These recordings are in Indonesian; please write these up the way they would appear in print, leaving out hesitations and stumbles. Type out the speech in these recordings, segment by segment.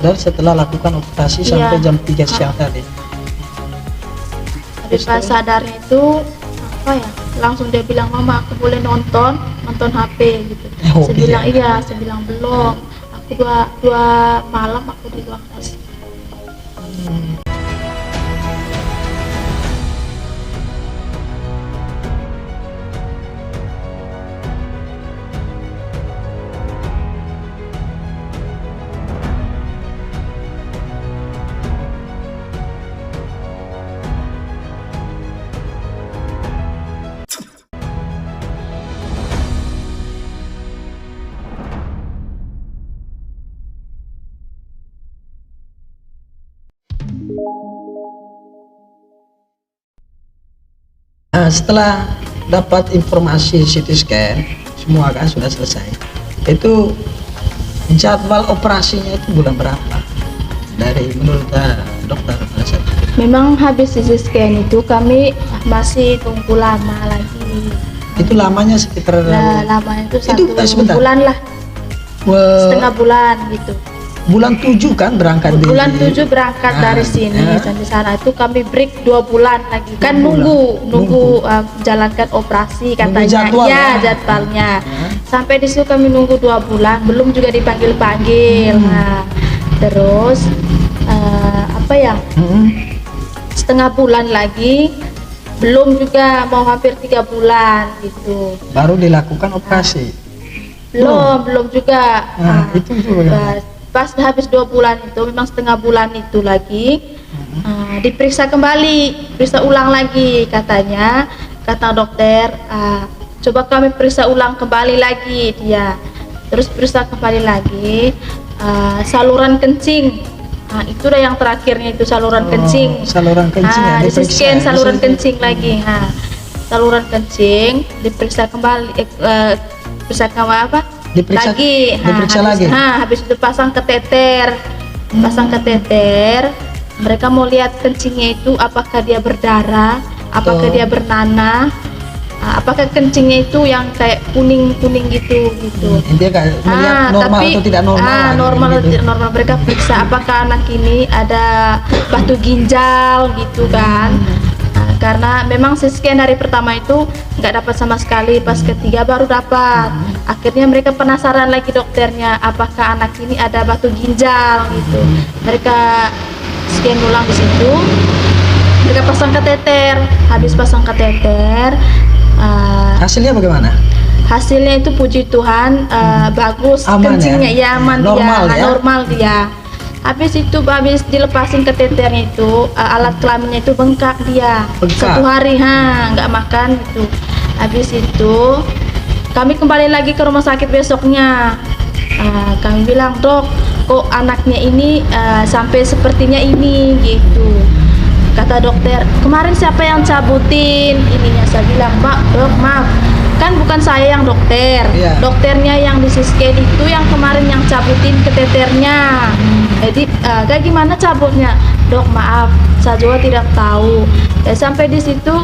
Dan setelah lakukan operasi sampai jam 3 siang tadi. Habis pas sadarnya itu apa ya? Langsung dia bilang, "Mama, aku boleh nonton HP gitu." Saya bilang iya, saya bilang belum. Aku dua malam aku di ruang ICU. Setelah dapat informasi CT scan semua kan sudah selesai, itu jadwal operasinya itu bulan berapa dari menurut dokter? Memang habis CT scan itu kami masih tunggu lama lagi. Itu lamanya sekitar lamanya itu satu bulan lah, setengah bulan gitu. Bulan 7 kan berangkat bulan 7 berangkat dari sini sampai sana itu kami break 2 bulan lagi kan nunggu jalankan operasi katanya jadwalnya sampai di situ kami nunggu 2 bulan belum juga dipanggil. Nah, terus setengah bulan lagi belum juga mau hampir 3 bulan gitu baru dilakukan operasi. Belum juga. Itu juga pas habis 2 bulan itu memang setengah bulan itu lagi diperiksa kembali, periksa ulang lagi katanya, kata dokter, coba kami periksa ulang kembali lagi dia, terus periksa kembali lagi saluran kencing. Itu udah yang terakhirnya itu saluran kencing. Saluran kencing ya, di scan saluran kencing lagi. Saluran kencing diperiksa kembali, periksa lagi. Habis itu pasang kateter. Mereka mau lihat kencingnya itu apakah dia berdarah, apakah dia bernanah, apakah kencingnya itu yang kayak kuning gitu. Dia kayak melihat normal atau tidak normal. Normal atau tidak normal. Mereka periksa apakah anak ini ada batu ginjal gitu kan. Karena memang scan hari pertama itu nggak dapat sama sekali, pas ketiga baru dapat. Akhirnya mereka penasaran lagi dokternya, apakah anak ini ada batu ginjal gitu. Mereka scan ulang di situ, mereka pasang kateter. Habis pasang kateter, hasilnya bagaimana? Hasilnya itu puji Tuhan bagus, aman kencingnya ya aman, normal dia. Habis dilepasin kateternya itu alat kelaminnya itu bengkak dia. 1 hari nggak makan gitu. Habis itu kami kembali lagi ke rumah sakit besoknya. Kami bilang, "Dok, kok anaknya ini sampai sepertinya ini gitu." Kata dokter, "Kemarin siapa yang cabutin ininya?" Saya bilang, "Dok, maaf, kan bukan saya yang dokter, dokternya yang di scan itu yang kemarin yang cabutin kateternya. Jadi kayak gimana cabutnya?" "Dok, maaf, saya juga tidak tahu." Sampai di situ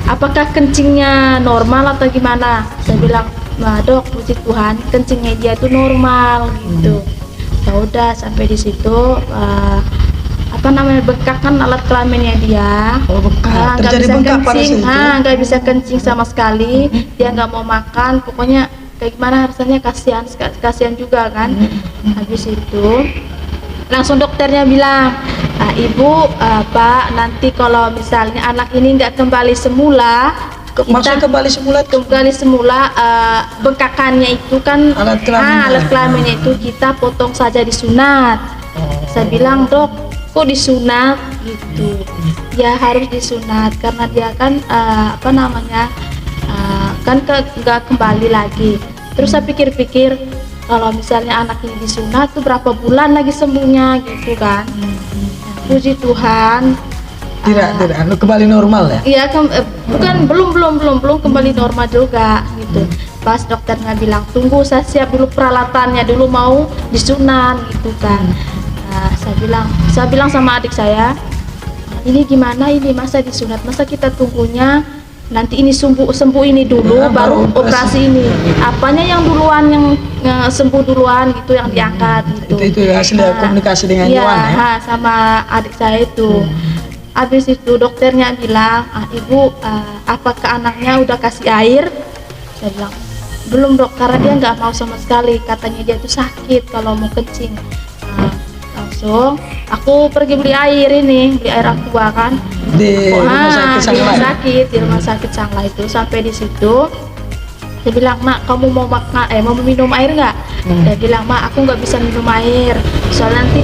apakah kencingnya normal atau gimana? Saya bilang, "Dok, puji Tuhan kencingnya dia itu normal gitu." Ya udah sampai di situ bengkak kan alat kelaminnya dia. Nggak bisa kencing, nggak bisa kencing sama sekali. Dia nggak mau makan, pokoknya kayak gimana rasanya, kasihan juga kan. Habis itu langsung dokternya bilang, "Ibu, Pak, nanti kalau misalnya anak ini nggak kembali semula." Maksudnya kembali semula bengkakannya itu kan alat kelaminnya itu kita potong saja, disunat. Saya bilang, "Dok, kok disunat gitu?" "Ya harus disunat karena dia kan nggak kembali lagi." Terus saya pikir-pikir, kalau misalnya anak ini disunat tuh berapa bulan lagi sembuhnya gitu kan. Puji Tuhan tidak kembali normal ya. Iya, belum kembali normal juga gitu. Pas dokternya bilang, "Tunggu, saya siap dulu peralatannya, dulu mau disunat gitu kan." Saya bilang sama adik saya, "Ini gimana ini, masa disunat, masa kita tunggunya nanti ini sembuh ini dulu, baru operasi ini. Apanya yang duluan yang sembuh duluan gitu yang diangkat gitu. Itu hasil komunikasi dengan iya, Yohan ya. Sama adik saya itu. Habis itu dokternya bilang, ibu apakah anaknya udah kasih air? Saya bilang belum dok, karena dia nggak mau sama sekali, katanya dia tuh sakit kalau mau kencing. Langsung aku pergi beli air aqua kan di rumah sakit Sangla itu. Sampai di situ dia bilang, nak kamu mau minum air nggak? Dia bilang, mak aku nggak bisa minum air, soalnya nanti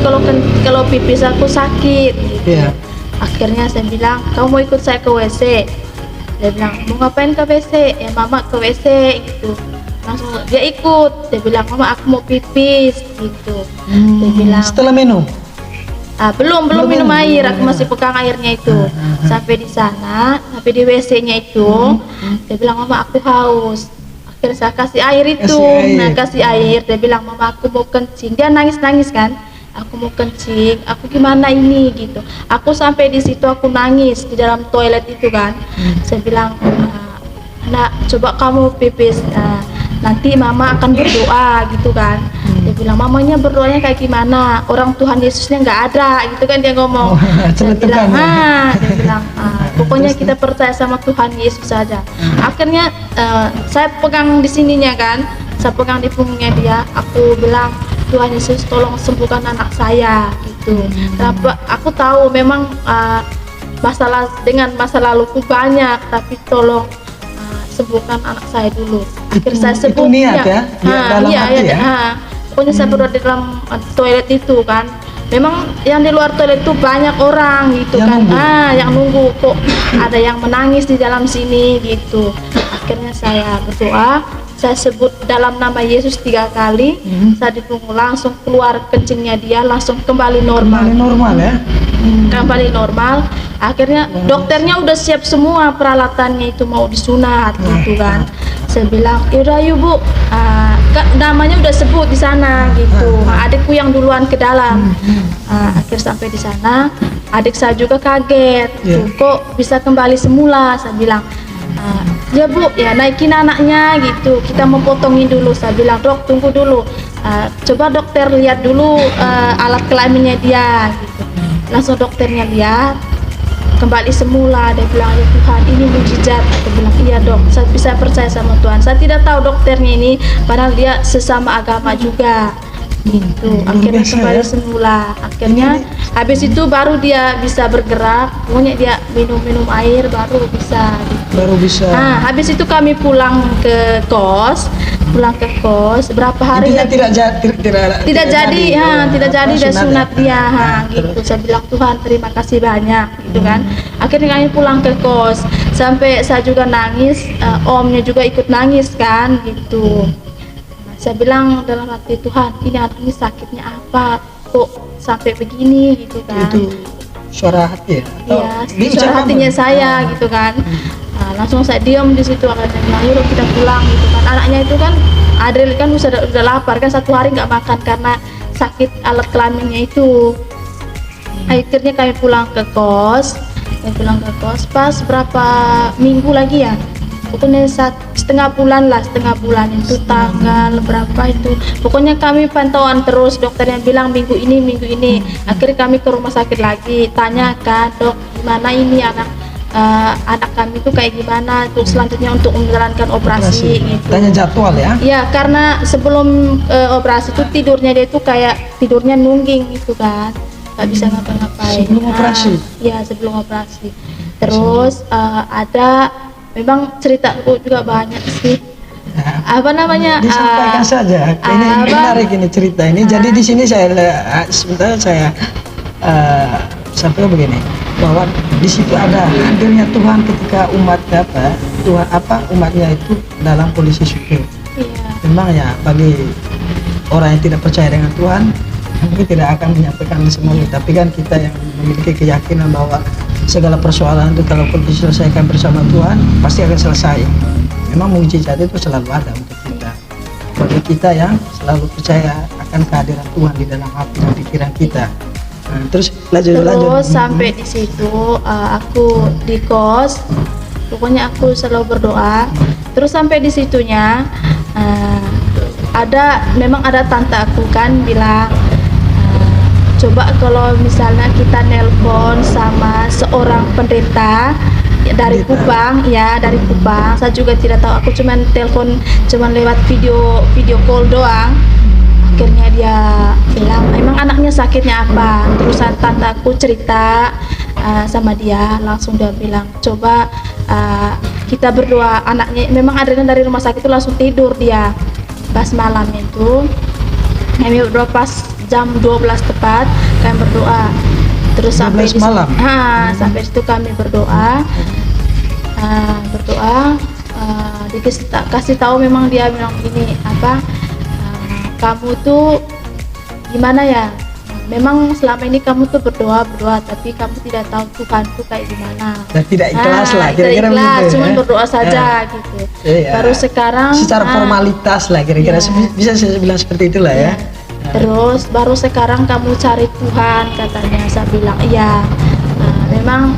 kalau pipis aku sakit gitu. Akhirnya saya bilang, kamu mau ikut saya ke WC? Dia bilang, mau ngapain ke WC? Ya mama ke WC gitu. Langsung dia ikut. Dia bilang, mama aku mau pipis gitu. Dia bilang, setelah minum? Belum minum air, aku masih pegang airnya itu. Sampai di sana, sampai di WC-nya itu, dia bilang, mama aku haus. Akhirnya saya kasih air itu. Kasih air. Dia bilang, mama aku mau kencing. Dia nangis kan, aku mau kencing, aku gimana ini gitu. Aku sampai di situ aku nangis di dalam toilet itu kan. Saya bilang, nak coba kamu pipis, nanti mama akan berdoa gitu kan. Dia bilang, mamanya berdoanya kayak gimana, orang Tuhan Yesusnya nggak ada gitu kan, dia ngomong. Dia bilang, pokoknya kita percaya sama Tuhan Yesus saja. Akhirnya saya pegang di sininya kan, saya pegang di punggungnya dia. Aku bilang, Tuhan Yesus tolong sembuhkan anak saya gitu. Kenapa? Aku tahu memang masa laluku banyak, tapi tolong sembuhkan anak saya dulu. Akhirnya saya sebut niat ya? Pokoknya saya berada di dalam toilet itu kan. Memang yang di luar toilet itu banyak orang gitu yang kan. Yang nunggu, kok ada yang menangis di dalam sini gitu. Akhirnya saya berdoa, saya sebut dalam nama Yesus 3 kali. Saya ditunggu, langsung keluar kencingnya dia, langsung kembali normal. Kembali normal. Akhirnya dokternya udah siap semua peralatannya itu, mau disunat gitu kan. Saya bilang, yaudah yuk bu, namanya udah sebut di sana gitu. Adikku yang duluan ke dalam. Akhir sampai di sana, adik saya juga kaget. Kok bisa kembali semula? Saya bilang, ya bu, ya naikin anaknya gitu, kita mau potongin dulu. Saya bilang, dok tunggu dulu, coba dokter lihat dulu alat kelaminnya dia gitu. Langsung dokternya lihat, kembali semula. Dia bilang, ya Tuhan ini mujizat. Aku bilang, iya dok, saya bisa percaya sama Tuhan. Saya tidak tahu dokternya ini, padahal dia sesama agama juga gitu. Akhirnya kembali semula. Akhirnya habis itu baru dia bisa bergerak. Pokoknya dia minum air baru bisa gitu. Habis itu kami pulang ke kos. Berapa hari lagi tidak jadi dan sunat dia gitu. Saya bilang, Tuhan terima kasih banyak gitu kan. Akhirnya kami pulang ke kos. Sampai saya juga nangis, omnya juga ikut nangis kan gitu. Saya bilang dalam hati, Tuhan ini anak ini sakitnya apa, kok sampai begini gitu kan. Itu suara hati ya? Iya, suara hatinya saya gitu kan. Langsung saya diam di situ. Akhirnya bilang, yuk kita pulang gitu kan. Anaknya itu kan, Adril kan udah lapar kan, 1 hari nggak makan karena sakit alat kelaminnya itu. Akhirnya kami pulang ke kos. Pas berapa minggu lagi ya, pokoknya setengah bulan itu, tanggal berapa itu, pokoknya kami pantauan terus. Dokternya bilang minggu ini. Akhirnya kami ke rumah sakit lagi, tanya kan, dok gimana ini anak kami itu kayak gimana tuh selanjutnya untuk menjalankan operasi gitu. Tanya jadwal ya? Iya, karena sebelum operasi itu tidurnya dia itu kayak tidurnya nungging gitu kan, nggak bisa ngapa-ngapain. Sebelum operasi? Iya, sebelum operasi. Terus ada, memang ceritaku juga banyak sih. Disampaikan saja. Ini menarik ini cerita ini. Jadi di sini saya sampai begini, bahwa di situ ada hadirnya Tuhan ketika umatnya itu dalam kondisi syukur. Memang ya, bagi orang yang tidak percaya dengan Tuhan mungkin tidak akan menyampaikan semuanya, tapi kan kita yang memiliki keyakinan bahwa segala persoalan itu kalau diselesaikan bersama Tuhan pasti akan selesai. Memang mujizat itu selalu ada untuk kita, bagi kita yang selalu percaya akan kehadiran Tuhan di dalam hati dan pikiran kita. Terus lanjut. Sampai di situ aku di kos. Pokoknya aku selalu berdoa. Terus sampai di situnya memang ada tante aku kan bilang, coba kalau misalnya kita nelpon sama seorang pendeta dari Kupang, ya dari Kupang. Saya juga tidak tahu, aku cuman telepon cuman lewat video call doang. Akhirnya dia bilang emang anaknya sakitnya apa. Terusan tante aku cerita sama dia, langsung dia bilang coba kita berdoa. Anaknya memang adanya dari rumah sakit itu langsung tidur dia. Pas malam itu kami berdoa pas jam 12 tepat kami berdoa. Terus sampai di malam. Sampai situ kami berdoa. Dikasih tahu memang dia bilang gini kamu tuh gimana ya, memang selama ini kamu tuh berdoa tapi kamu tidak tahu Tuhan tuh kayak gimana dan tidak ikhlas lah kira-kira gitu, cuman berdoa saja gitu. Baru sekarang secara formalitas lah kira-kira bisa saya bilang seperti itulah ya. Terus baru sekarang kamu cari Tuhan katanya. Saya bilang iya. Memang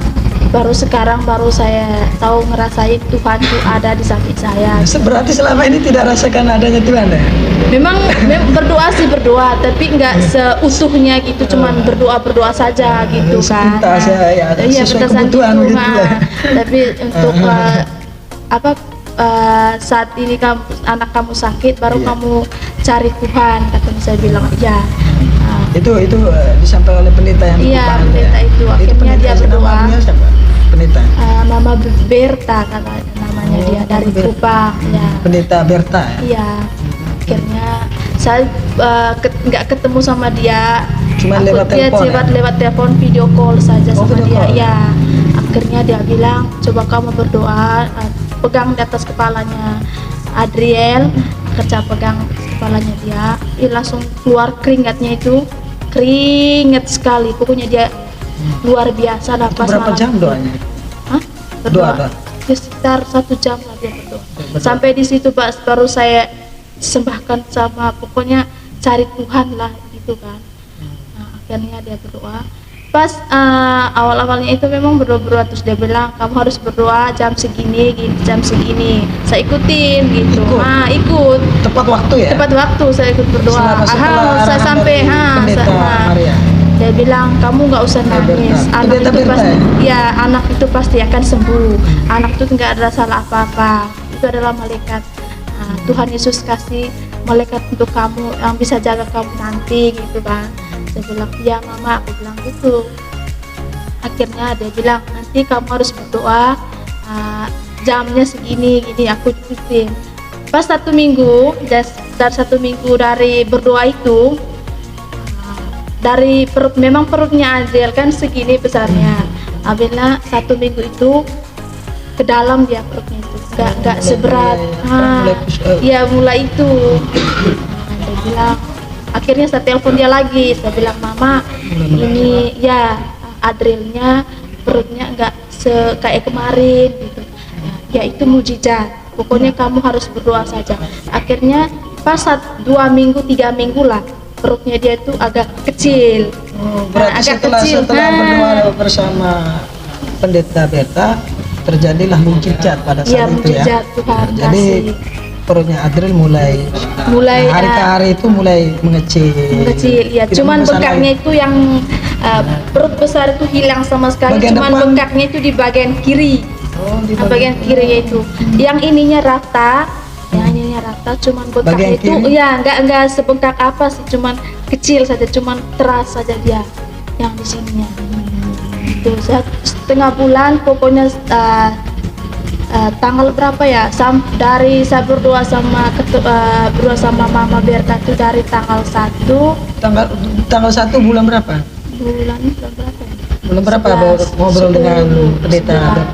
baru sekarang saya tahu ngerasain Tuhan itu ada di samping saya. Berarti selama ini tidak rasakan adanya Tuhan ya? Memang berdoa sih berdoa, tapi nggak seutuhnya gitu, cuman berdoa saja gitu kan. Iya, sesuai kebutuhan gitu lah. Tapi untuk saat ini anak kamu sakit, baru kamu cari Tuhan, katanya. Saya bilang iya. Itu disampaikan oleh pendeta yang pendeta itu. Akhirnya dia berdoa. Siapa? Pendeta. Mama Berta namanya dia dari Kupang. Ya. Pendeta Berta. Iya. Akhirnya saya nggak ketemu sama dia. Cuma lewat telepon, video call saja sama dia. Call. Ya. Akhirnya dia bilang, coba kamu berdoa, pegang di atas kepalanya Adriel. Kerja pegang kepalanya dia, langsung keluar keringatnya itu, keringat sekali. Pokoknya dia luar biasa lah pas berapa malam. Jam doanya? Berdoa. Ya, sekitar 1 jam lah dia berdoa. Sampai di situ baru saya sembahkan sama, pokoknya cari Tuhan lah gitu kan. Akhirnya dia berdoa. Pas awal-awalnya itu memang berdoa terus dia bilang kamu harus berdoa jam segini, jam segini. Saya ikutin gitu. Ikut. Tepat waktu ya? Tepat waktu saya ikut berdoa. Saya sampai dia bilang kamu nggak usah nangis. Anak itu pasti akan sembuh. Anak itu nggak ada salah apa-apa. Itu adalah malaikat. Tuhan Yesus kasih malaikat untuk kamu yang bisa jaga kamu nanti gitu kan. Saya bilang iya mama, aku bilang gitu. Akhirnya dia bilang nanti kamu harus berdoa jamnya segini gini, aku ikutin. Pas 1 minggu, dari 1 minggu dari berdoa itu, dari memang perutnya Adriel kan segini besarnya. Abisnya 1 minggu itu ke dalam dia perutnya itu nggak seberat. Mulai itu. Dia bilang. Akhirnya saya telepon dia lagi, saya bilang mama ini ya Adrielnya perutnya nggak kayak kemarin gitu. Ya itu mujizat, pokoknya kamu harus berdoa saja. Akhirnya pas 2 minggu 3 minggu lah perutnya dia itu agak kecil. Berarti setelah berdoa bersama pendeta Berta terjadilah mujizat pada saat itu ya. Mujizat Tuhan. Jadi perutnya Adriel mulai hari ke hari itu mulai mengecil ya. Cuman bengkaknya itu yang perut besar itu hilang sama sekali. Cuman bengkaknya itu di bagian kiri. Di bagian kiri itu. Yang ininya rata, cuman bengkaknya itu nggak sebengkak apa sih, cuman kecil saja, cuman terasa saja dia yang di sininya. Itu setengah bulan pokoknya. Tanggal berapa ya? Dari saya berdoa sama Mama Berta itu dari tanggal 1. Tanggal 1 bulan berapa? Bulan berapa? Ngobrol dengan pendeta Berta.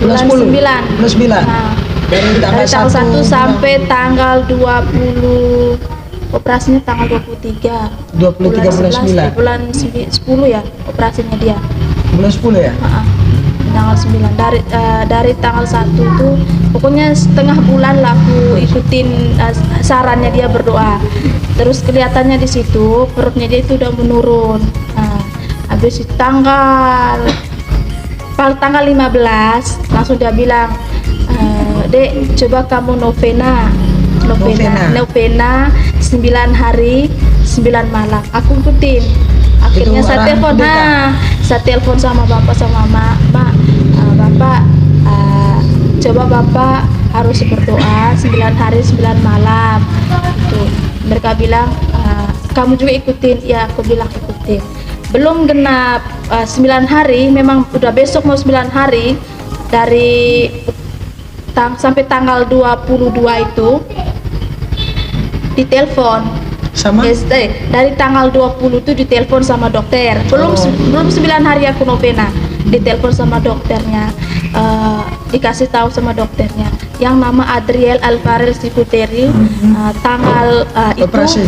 Bulan 9. Dari tanggal 1 sampai tanggal 20. Operasinya tanggal 23 bulan 9. Bulan 10 ya operasinya dia. Bulan 10 ya? Tanggal 9 dari tanggal 1 itu pokoknya setengah bulan lah aku ikutin sarannya dia berdoa. Terus kelihatannya di situ perutnya dia itu udah menurun. Habis itu tanggal tanggal 15 langsung dia bilang, Dek, coba kamu novena 9 hari 9 malam. Aku ikutin. Akhirnya saya telepon sama bapak sama mama, bapak, coba bapak harus berdoa 9 hari 9 malam. Gitu. Mereka bilang, kamu juga ikutin. Ya, aku bilang ikutin. Belum genap 9 hari, memang udah besok mau 9 hari dari sampai tanggal 22 itu ditelepon sama dari tanggal 20 itu ditelepon sama dokter. Belum 9 hari aku novena, ditelepon sama dokternya, dikasih tahu sama dokternya yang nama Adriel Alvarez Ciputeri, tanggal itu operasi.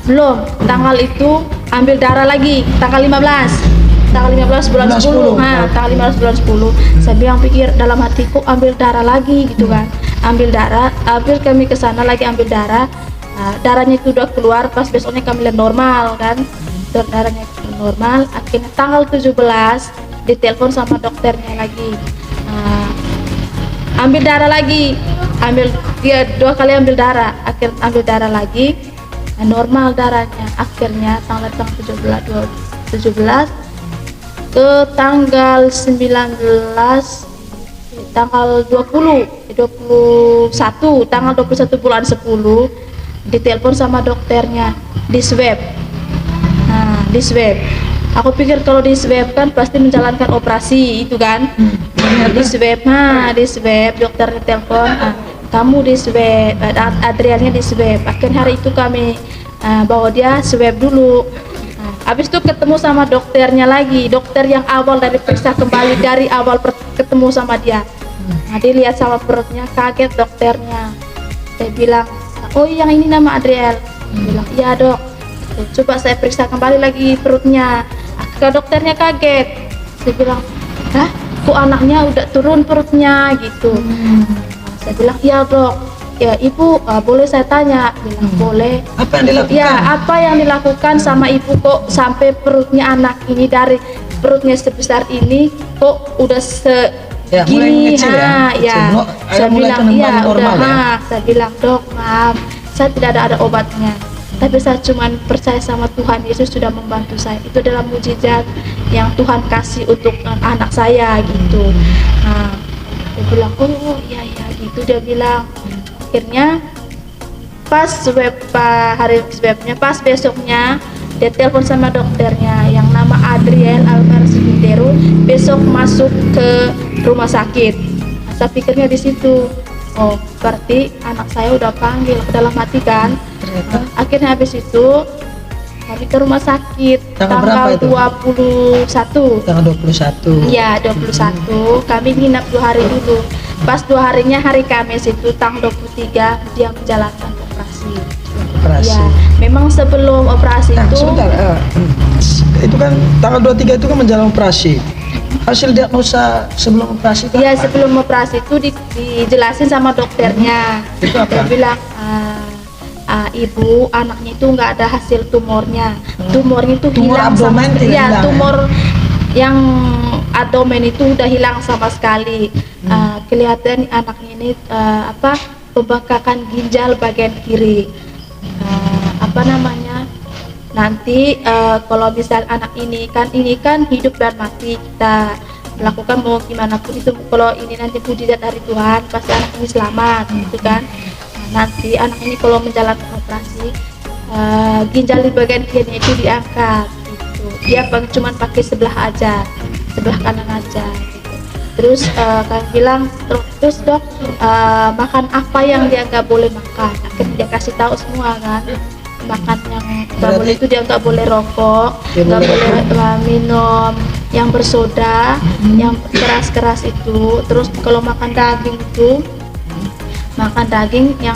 Belum, tanggal itu ambil darah lagi, tanggal 15 bulan 10. Tanggal 15 bulan 10. Saya bilang pikir dalam hatiku, ambil darah lagi gitu kan. Ambil kami ke sana lagi ambil darah. Darahnya itu udah keluar, pas besoknya kami lihat normal kan. Darahnya normal. Akhirnya tanggal 17 ditelepon sama dokternya lagi. Ambil darah lagi. Dia 2 kali ambil darah. Akhirnya ambil darah lagi. Normal darahnya. Akhirnya tanggal 17 ke tanggal 19, tanggal 21 bulan 10 ditelepon sama dokternya, di swab. Di swab. Aku pikir kalau di swab kan pasti menjalankan operasi itu kan. Di swab dokternya telepon, kamu di swab, Adriannya di swab. Akhirnya hari itu kami bawa dia swab dulu. Habis itu ketemu sama dokternya lagi, dokter yang awal dari periksa kembali dari awal ketemu sama dia. Dia lihat sama perutnya, kaget dokternya. Saya bilang, oh yang ini nama Adriel. Dia bilang, iya dok. Coba saya periksa kembali lagi perutnya. Ke dokternya kaget. Saya bilang, kok anaknya udah turun perutnya gitu. Saya bilang, iya dok. Ya ibu, boleh saya tanya? Bilang boleh. Apa yang dilakukan? Ya, apa yang dilakukan sama ibu kok sampai perutnya anak ini, dari perutnya sebesar ini kok udah segini? Saya bilang iya udah. Saya bilang, dok maaf, saya tidak ada obatnya, tapi saya cuma percaya sama Tuhan Yesus sudah membantu saya. Itu adalah mujizat yang Tuhan kasih untuk anak saya gitu. Dia bilang, oh iya gitu. Dia bilang. Akhirnya pas hari swabnya, pas besoknya dia telepon sama dokternya yang nama Adriel Alvarez Ciputeri, besok masuk ke rumah sakit. Saya pikirnya di situ, oh berarti anak saya udah panggil dalam hati kan. Akhirnya habis itu kami ke rumah sakit tanggal 21. Tanggal 21. Iya, 21. Kami nginap 2 hari dulu. Pas 2 harinya hari Kamis itu tanggal 23 dia menjalankan operasi. Ya, memang sebelum operasi itu. Sebentar, itu kan tanggal 23 itu kan menjalani operasi. Hasil diagnosa sebelum operasi kan? Iya, sebelum operasi itu dijelasin sama dokternya. Itu apa? Dia bilang, ibu anaknya itu nggak ada hasil tumornya. Tumornya itu hilang sama sekali. Ya, tumor yang abdomen itu udah hilang sama sekali. Kelihatan anaknya ini pembengkakan ginjal bagian kiri. Nanti kalau misal anak ini kan hidup dan mati, kita melakukan mau gimana pun itu, kalau ini nanti mujizat dari Tuhan pasti anak ini selamat gitu kan. Nanti anak ini kalau menjalankan operasi, ginjal di bagian kiri itu diangkat gitu. Dia cuma pakai sebelah kanan aja gitu. Terus kami bilang, terus dok, makan apa yang dia nggak boleh makan. Akhirnya dia kasih tahu semua kan, makan yang nggak boleh itu, dia nggak boleh rokok, nggak boleh minum yang bersoda, yang keras itu. Terus kalau makan daging itu, makan daging yang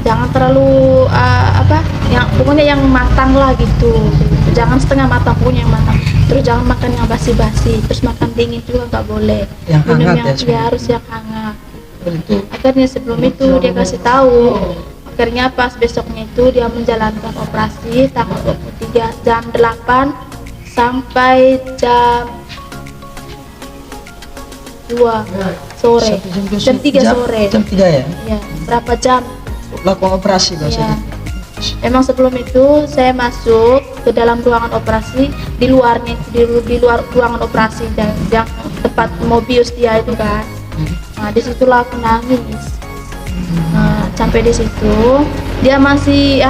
jangan terlalu yang pokoknya yang matang lah gitu. Jangan setengah matang, pokoknya yang matang. Terus jangan makan yang basi-basi. Terus makan dingin juga nggak boleh. Yang minum hangat yang harus yang hangat. Akhirnya sebelum itu dia kasih tahu. Akhirnya pas besoknya itu dia menjalankan operasi tanggal 23 jam 8 sampai jam 2 sore, jam 3 sore. Jam 3 ya? Ya, berapa jam? Lakukan operasi Ya. bahasanya. Emang sebelum itu saya masuk ke dalam ruangan operasi, di luarnya di luar ruangan operasi dan yang tempat mau bius dia itu kan. Nah, disitulah aku nangis. Nah, sampai di situ dia masih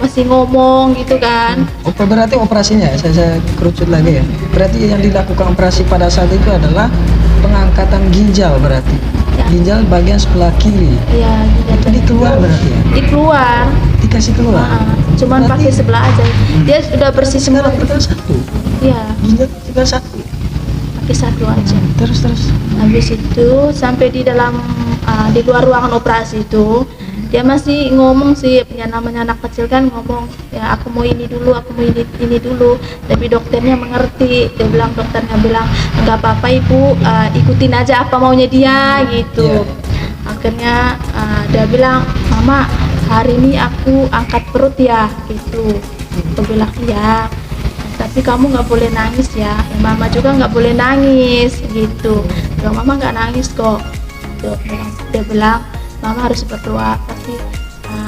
masih ngomong gitu kan. Berarti operasinya, saya kerucut lagi ya. Berarti yang dilakukan operasi pada saat itu adalah pengangkatan ginjal berarti. Ya. Ginjal bagian sebelah kiri. Iya, Itu dikeluar berarti ya? dikeluar. Dikasih keluar. Cuman Berarti- pakai sebelah aja. Dia sudah bersih semua. Sekarang tinggal satu. Iya, Ginjal tinggal satu. pakai satu aja. Terus. Habis itu sampai di dalam di luar ruangan operasi itu dia masih ngomong sih, punya namanya anak kecil kan, ngomong ya aku mau ini dulu, aku mau ini dulu. Tapi dokternya mengerti, dokternya bilang nggak apa-apa ibu, ikutin aja apa maunya dia gitu. Iya. Akhirnya dia bilang, mama hari ini aku angkat perut ya gitu. Aku bilang iya, tapi kamu nggak boleh nangis ya. Mama juga nggak boleh nangis gitu. Bilang mama nggak nangis kok. Dia bilang mama harus berdoa pasti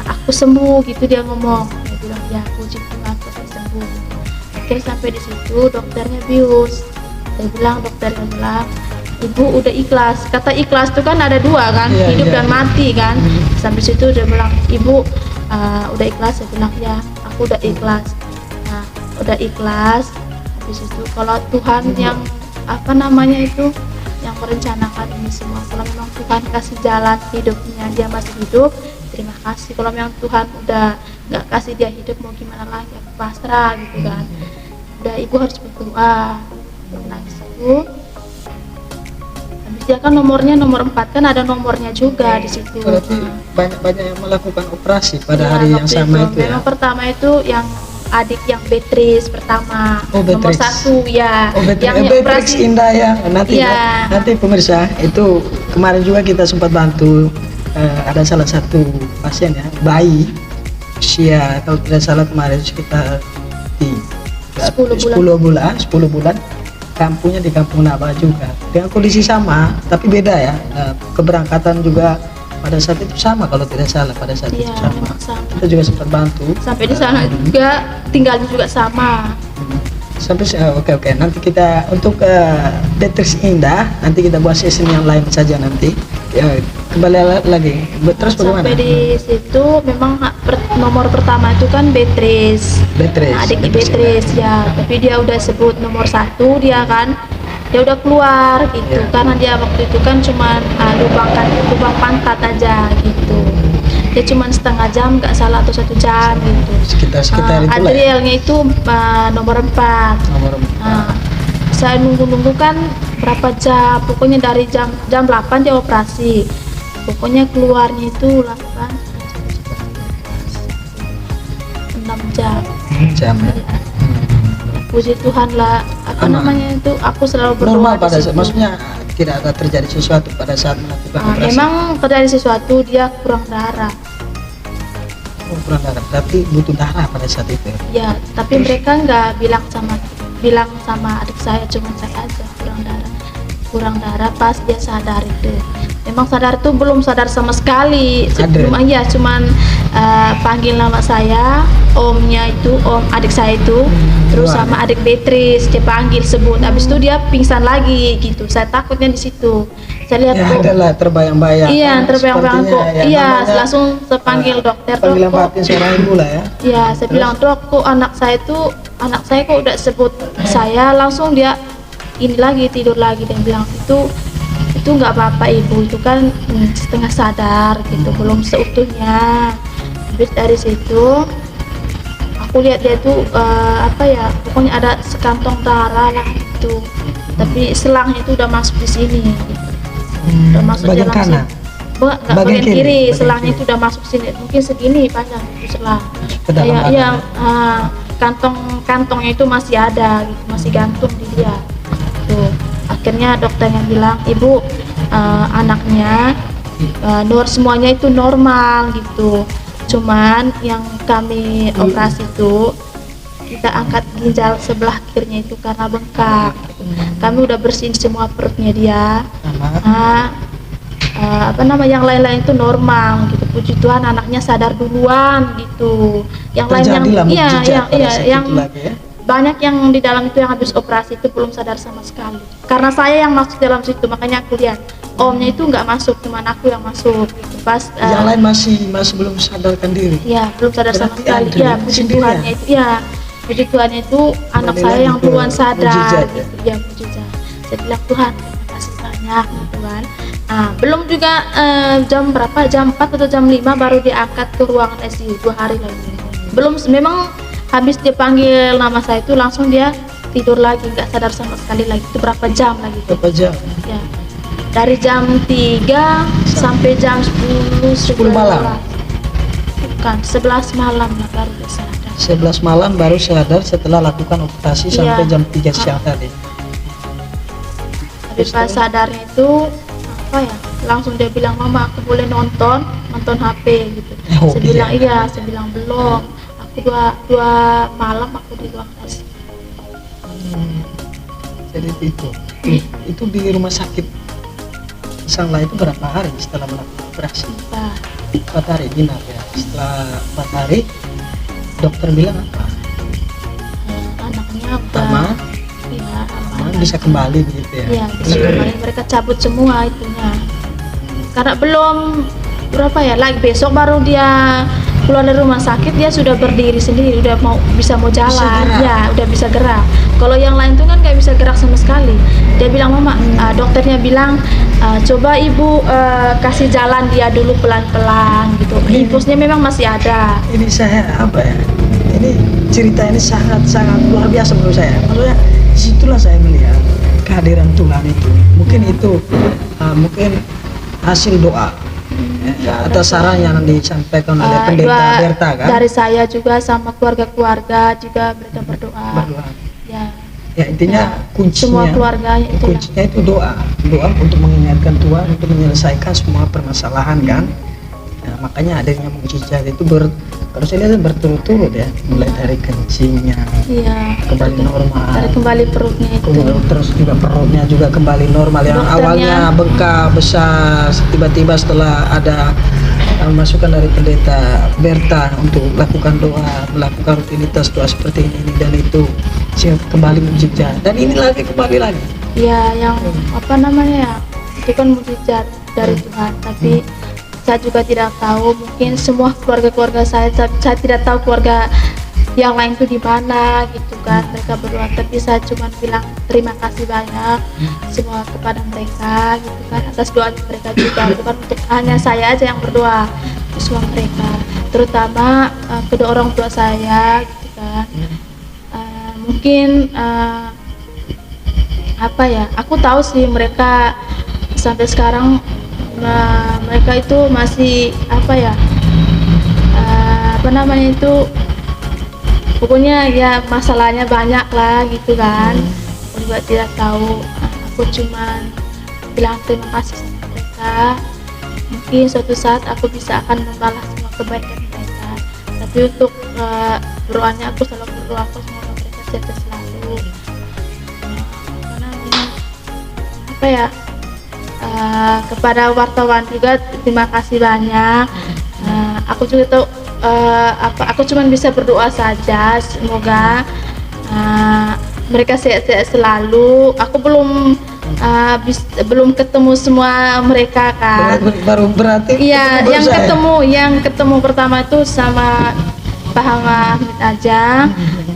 aku sembuh gitu, dia ngomong. Dia bilang ya puji Tuhan pasti sembuh. Akhirnya sampai di situ dokternya bius. Dokternya bilang ibu udah ikhlas. Kata ikhlas itu kan ada dua kan, Iya, hidup iya. dan mati kan. Sampai situ dia bilang ibu udah ikhlas. Saya bilang ya aku udah ikhlas. Nah udah ikhlas. Habis itu kalau Tuhan yang yang merencanakan ini semua, kalau memang Tuhan kasih jalan hidupnya dia masih hidup, terima kasih. Kalau memang Tuhan udah nggak kasih dia hidup, mau gimana lagi, aku pasrah gitu kan. Udah ibu harus berdoa. Nah itu habis dia kan nomornya nomor 4 kan, ada nomornya juga di situ. Berarti banyak yang melakukan operasi pada Ya, hari yang waktu sama itu. itu ya. Memang pertama itu yang adik yang Beatrice pertama, Oh, nomor Beatrice. 1 ya. Oh, yang Beatrix Indah ya. Iya. Nanti pemirsa, itu kemarin juga kita sempat bantu ada salah satu pasien ya, bayi usia kalau tidak salah kemarin sekitar di 10 10 bulan. Kampungnya di Kampung Naba juga. Dengan kondisi sama, tapi beda ya. Keberangkatan juga pada saat itu sama kalau tidak salah, pada saat Iya, itu sama. memang sama. Kita juga sempat bantu. Sampai di sana juga tinggalnya juga sama. Sampai oke, nanti kita untuk Beatrix Indah nanti kita buat sesi yang lain saja nanti. Ya, kembali lagi. Terus bagaimana? Sampai di situ memang nomor pertama itu kan Beatrice. Beatrix. Adik Beatrix Beatrice ya, tapi dia udah sebut nomor 1 dia kan. Dia udah keluar gitu, Iya. karena dia waktu itu kan cuman lubang pantat aja gitu. Dia cuman setengah jam nggak salah atau 1 jam gitu. Sekitar itulah ya. Adrielnya itu nomor 4. Nomor Saya nunggu kan berapa jam, pokoknya dari jam 8 dia operasi, pokoknya keluarnya itu 6 jam. jam ya. Puji Tuhan lah, Aman. namanya itu aku selalu berdoa Normal di pada situ. saat, maksudnya tidak ada terjadi sesuatu pada saat melakukan operasi. Memang terjadi sesuatu, dia kurang darah Kurang darah, berarti butuh darah pada saat itu. ya, tapi mereka nggak bilang sama adik saya, cuma saya aja kurang darah pas dia sadar itu. Memang sadar tuh belum sadar sama sekali sebelum aja, cuman panggil nama saya, omnya itu, om adik saya itu, terus sama adik Beatrice dia panggil sebut, habis itu dia pingsan lagi gitu. Saya takutnya di situ. Saya lihat Ya kok, adalah terbayang-bayang. iya terbayang-bayang kok, Sepertinya ya, iya namanya, langsung terpanggil dokter, panggilan kok. batin seorang ibu lah ya. Iya, saya bilang dok, kok anak saya kok udah sebut saya, langsung dia ini lagi, tidur lagi. Dia bilang itu nggak apa-apa ibu, itu kan setengah sadar gitu, belum seutuhnya. Habis dari situ aku lihat dia tuh pokoknya ada sekantong darah lah itu, tapi selangnya itu udah masuk di sini gitu. Udah masuk Bagian dalam kanan. Nggak, bagian kiri, bagian selangnya kiri. itu udah masuk sini, mungkin segini panjang itu selang. Ke dalam Kayak badan. yang kantongnya itu masih ada gitu, masih gantung di dia. Tuh, akhirnya dokternya bilang, ibu anaknya semuanya itu normal gitu. Cuman yang kami operasi itu kita angkat ginjal sebelah kirinya itu karena bengkak. Kami udah bersihin semua perutnya dia. Yang lain-lain itu normal gitu. Puji Tuhan anaknya sadar duluan gitu. Yang lain yang banyak yang di dalam itu yang habis operasi itu belum sadar sama sekali. Karena saya yang masuk dalam situ, makanya aku lihat omnya itu nggak masuk, cuman aku yang masuk gitu. Pas yang lain masih belum sadarkan diri. Ya, belum sadar sama sekali. Ya, puji Tuhannya itu puji Tuhannya itu anak saya yang duluan sadar gitu. Ya, mujizat. Saya bilang Tuhan, terima kasih banyak gitu kan. Nah, belum juga jam berapa? Jam 4 atau jam 5 baru diangkat ke ruangan ICU 2 hari lagi. Belum, memang habis dia panggil nama saya itu langsung dia tidur lagi, nggak sadar sama sekali lagi. Itu berapa jam lagi? Berapa jam? Ya. Dari jam 3 sampai jam 10 malam. Bukan, 11 malam lah baru dia sadar. 11 malam baru sadar setelah lakukan operasi sampai jam 3 siang tadi. Habis pas sadarnya itu langsung dia bilang, mama aku boleh nonton HP gitu. Saya bilang iya, saya bilang belum. Aku dua malam aku di ruang ICU. Jadi itu di rumah sakit Sangla itu berapa hari setelah melakukan operasi? 4 hari dinar ya. Setelah 4 hari dokter bilang apa? Anaknya aman, bisa kembali begitu ya? Iya, bisa kembali. Mereka cabut semua itunya. Karena belum lagi besok baru dia keluar dari rumah sakit, dia sudah berdiri sendiri, udah bisa jalan, udah bisa gerak. Kalau yang lain tuh kan nggak bisa gerak sama sekali. Dia bilang, mama, dokternya bilang coba ibu kasih jalan dia dulu pelan-pelan gitu. Infusnya memang masih ada. Ini saya ini cerita ini sangat luar biasa menurut saya. Maksudnya disitulah saya melihat kehadiran Tuhan itu. Mungkin itu mungkin hasil doa. Atas saran yang disampaikan oleh pendeta Berta kan? Dari saya juga sama keluarga juga mereka berdoa. Ya intinya kuncinya, semua keluarga kuncinya itu doa untuk mengingatkan Tuhan untuk menyelesaikan semua permasalahan kan. Nah, makanya adanya mujizat itu kalau saya lihat berturut-turut ya, mulai dari kencingnya kembali normal, dari kembali perutnya itu, terus juga perutnya juga kembali normal. Yang awalnya bengkak besar, tiba-tiba setelah ada masukan dari pendeta Berta untuk melakukan doa, melakukan rutinitas doa seperti ini dan itu kembali mujizat. Dan ini kembali lagi. Ya, yang itu kan mujizat dari Tuhan. Tapi saya juga tidak tahu, mungkin semua keluarga saya tidak tahu keluarga yang lain itu di mana gitu kan. Mereka berdoa, tapi saya cuma bilang terima kasih banyak semua kepada mereka gitu kan, atas doa mereka juga, bukan untuk hanya saya aja yang berdoa, semua mereka, terutama kedua orang tua saya gitu kan. Mungkin aku tahu sih mereka sampai sekarang mereka itu masih pokoknya ya masalahnya banyak lah gitu kan. Aku juga tidak tahu, aku cuman bilang terima kasih sama mereka. Mungkin suatu saat aku akan membalas semua kebaikan mereka, tapi untuk doanya aku selalu berdoa semoga mereka sehat selalu. Kepada wartawan juga terima kasih banyak. Aku juga tahu aku cuma bisa berdoa saja semoga mereka sehat-sehat selalu. Aku belum ketemu semua mereka kan. Berarti yang ketemu pertama itu sama Pak Hamid aja.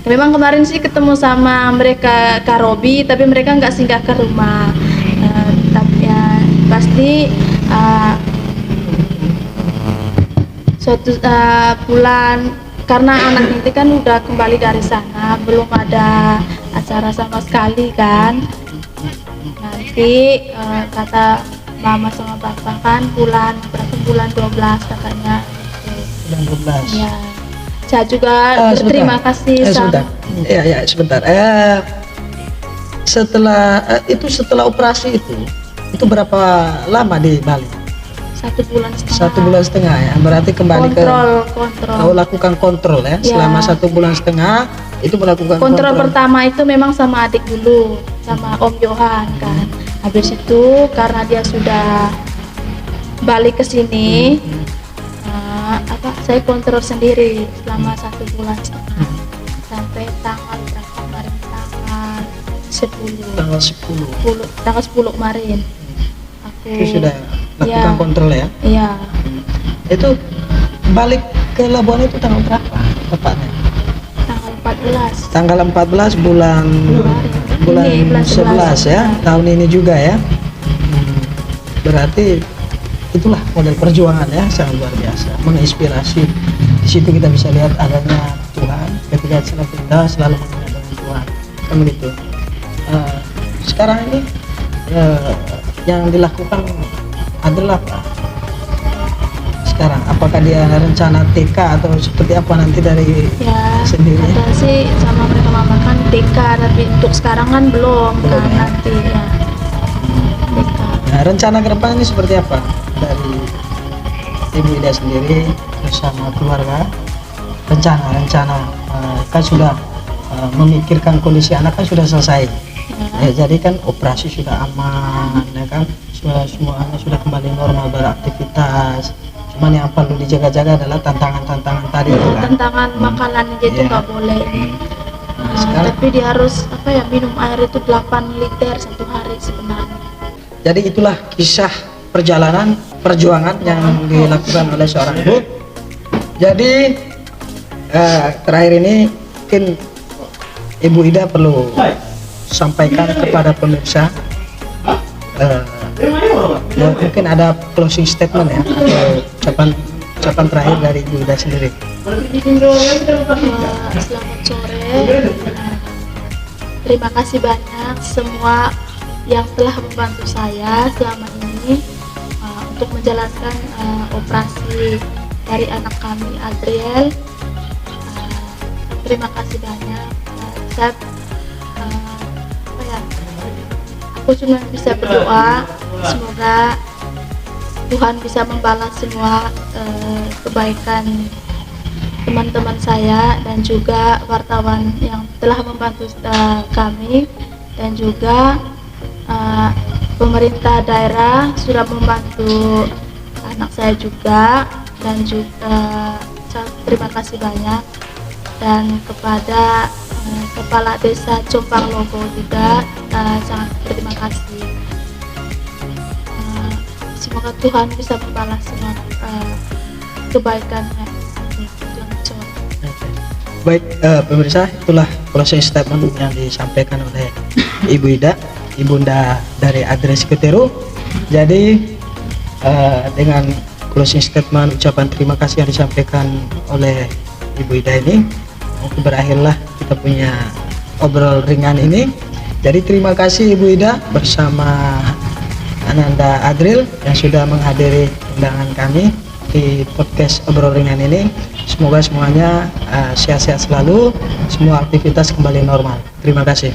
Memang kemarin sih ketemu sama mereka Kak Robi, tapi mereka nggak singgah ke rumah. Tapi ya pasti suatu bulan, karena anak itu kan udah kembali dari sana, belum ada acara sama sekali kan. Nanti kata mama sama bapak kan bulan 12 katanya. Bulan 12. Ya. Saya juga terima kasih sebentar. Setelah operasi itu berapa lama di Bali? 1 bulan setengah. 1 bulan setengah ya, berarti kembali kontrol. lakukan kontrol ya, selama 1 bulan setengah. itu melakukan kontrol pertama itu memang sama adik dulu, sama Om Johan kan. Habis itu karena dia sudah balik ke sini, saya kontrol sendiri selama 1 bulan setengah sampai tanggal berapa kemarin, tanggal 10 kemarin. Itu sudah lakukan kontrol ya? Iya. Itu balik ke Labuan itu tanggal berapa tepatnya? Tanggal 14 bulan ini, bulan 11 ya, tahun ini juga ya. Berarti itulah model perjuangan ya, sangat luar biasa, menginspirasi. Di situ kita bisa lihat adanya Tuhan ketika kita selalu mengingat dengan Tuhan, kan begitu. Sekarang ini yang dilakukan adalah apa? Sekarang apakah dia rencana TK atau seperti apa nanti dari sendiri? Ada sih sama mereka mamakan TK, tapi untuk sekarang kan belum kan ya? Nanti ya TK. Nah, rencana ke depan ini seperti apa dari Ibu Ida sendiri bersama keluarga? Rencana kan sudah memikirkan kondisi anak kan sudah selesai ya, jadi kan operasi sudah aman ya kan, semuanya sudah kembali normal beraktivitas. Cuman yang perlu dijaga-jaga adalah tantangan-tantangan tadi itu kan. Tantangan makanan aja itu nggak boleh. Tapi dia harus minum air itu 8 liter 1 hari sebenarnya. Jadi itulah kisah perjalanan perjuangan yang dilakukan oleh seorang ibu. Jadi terakhir ini mungkin Ibu Ida perlu sampaikan kepada pemirsa, mungkin ada closing statement ya, atau ucapan terakhir dari Ibu Ida sendiri. Selamat sore. Terima kasih banyak semua yang telah membantu saya selama ini untuk menjalankan operasi dari anak kami Adriel. Terima kasih banyak. Aku cuma bisa berdoa semoga Tuhan bisa membalas semua kebaikan teman-teman saya dan juga wartawan yang telah membantu kami, dan juga pemerintah daerah sudah membantu anak saya juga, dan juga terima kasih banyak, dan kepada Kepala Desa Jombang Logo juga sangat berterima kasih. Semoga Tuhan bisa membalas semua kebaikannya. Baik, pemirsa, itulah closing statement yang disampaikan oleh Ibu Ida, ibunda dari Adriel Sikutero. Jadi dengan closing statement ucapan terima kasih yang disampaikan oleh Ibu Ida ini, berakhirlah kita punya obrol ringan ini. Jadi terima kasih Ibu Ida bersama Ananda Adriel yang sudah menghadiri undangan kami di podcast obrol ringan ini. Semoga semuanya sehat-sehat selalu, semua aktivitas kembali normal. Terima kasih.